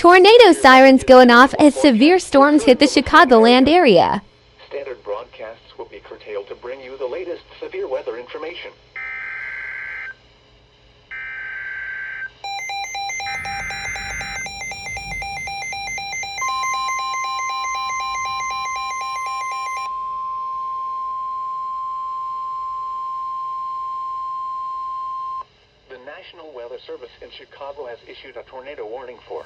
Tornado sirens going off as severe storms hit the Chicagoland area. Standard broadcasts will be curtailed to bring you the latest severe weather information. The National Weather Service in Chicago has issued a tornado warning for